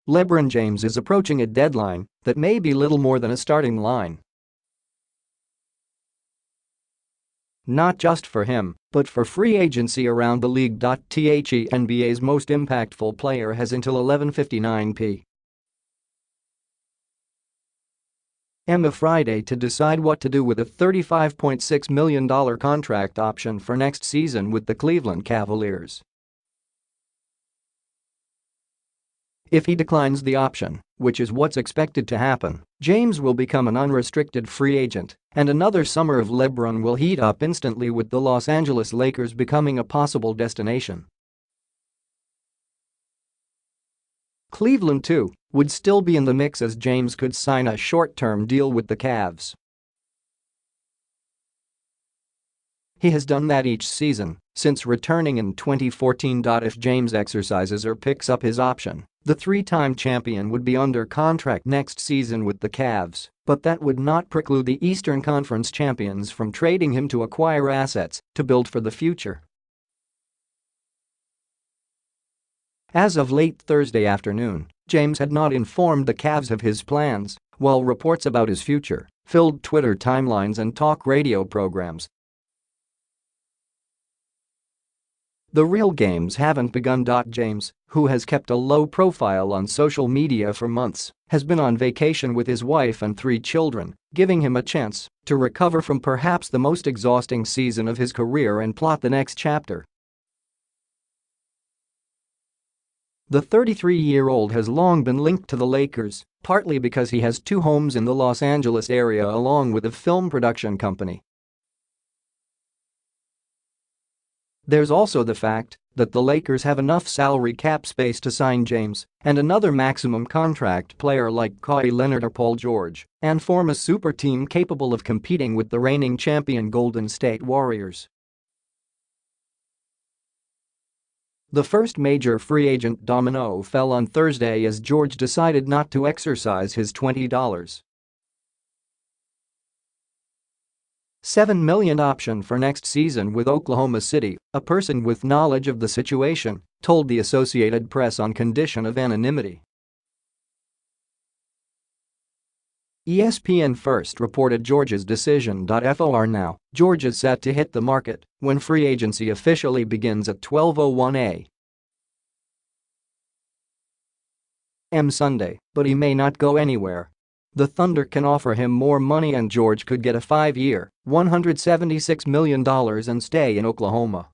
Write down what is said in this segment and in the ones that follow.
LeBron James is approaching a deadline that may be little more than a starting line. Not just for him, but for free agency around the league. The NBA's most impactful player has until 11:59 p.m. Friday to decide what to do with a $35.6 million contract option for next season with the Cleveland Cavaliers. If he declines the option, which is what's expected to happen, James will become an unrestricted free agent, and another summer of LeBron will heat up instantly, with the Los Angeles Lakers becoming a possible destination. Cleveland, too, would still be in the mix, as James could sign a short-term deal with the Cavs. He has done that each season since returning in 2014. If James exercises or picks up his option, the three-time champion would be under contract next season with the Cavs, but that would not preclude the Eastern Conference champions from trading him to acquire assets to build for the future. As of late Thursday afternoon, James had not informed the Cavs of his plans, while reports about his future filled Twitter timelines and talk radio programs. The real games haven't begun. James, who has kept a low profile on social media for months, has been on vacation with his wife and 3 children, giving him a chance to recover from perhaps the most exhausting season of his career and plot the next chapter. The 33-year-old has long been linked to the Lakers, partly because he has 2 homes in the Los Angeles area along with a film production company. There's also the fact that the Lakers have enough salary cap space to sign James and another maximum contract player like Kawhi Leonard or Paul George and form a super team capable of competing with the reigning champion Golden State Warriors. The first major free agent domino fell on Thursday as George decided not to exercise his $20.7 million option for next season with Oklahoma City. A person with knowledge of the situation told the Associated Press on condition of anonymity. ESPN first reported George's decision. For now, George is set to hit the market when free agency officially begins at 12:01 a.m. Sunday, but he may not go anywhere. The Thunder can offer him more money and George could get a 5-year, $176 million and stay in Oklahoma.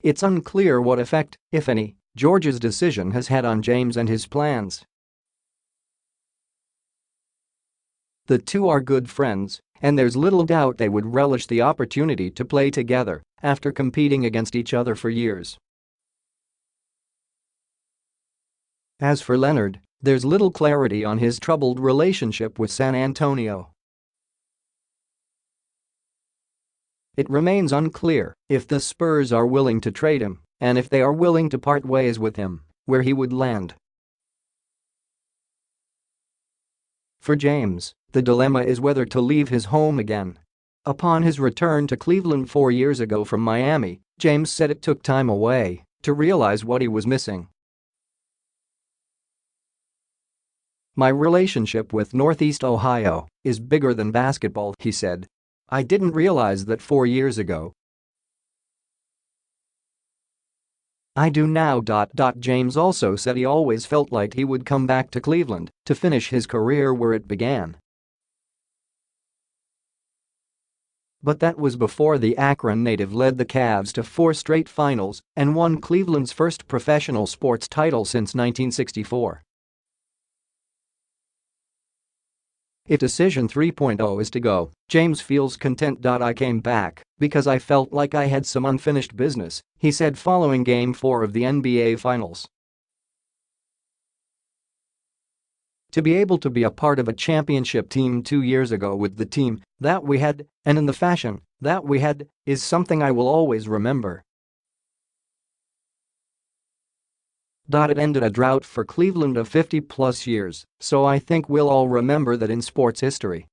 It's unclear what effect, if any, George's decision has had on James and his plans. The two are good friends, and there's little doubt they would relish the opportunity to play together after competing against each other for years. As for Leonard, there's little clarity on his troubled relationship with San Antonio. It remains unclear if the Spurs are willing to trade him, and if they are willing to part ways with him, where he would land. For James, the dilemma is whether to leave his home again. Upon his return to Cleveland 4 years ago from Miami, James said it took time away to realize what he was missing. "My relationship with Northeast Ohio is bigger than basketball," he said. "I didn't realize that 4 years ago. I do now." James also said he always felt like he would come back to Cleveland to finish his career where it began. But that was before the Akron native led the Cavs to 4 straight finals and won Cleveland's first professional sports title since 1964. If decision 3.0 is to go, James feels content. "I came back because I felt like I had some unfinished business," he said following Game 4 of the NBA Finals. To be able to be a part of a championship team 2 years ago with the team that we had, and in the fashion that we had, is something I will always remember. It ended a drought for Cleveland of 50-plus years, so I think we'll all remember that in sports history.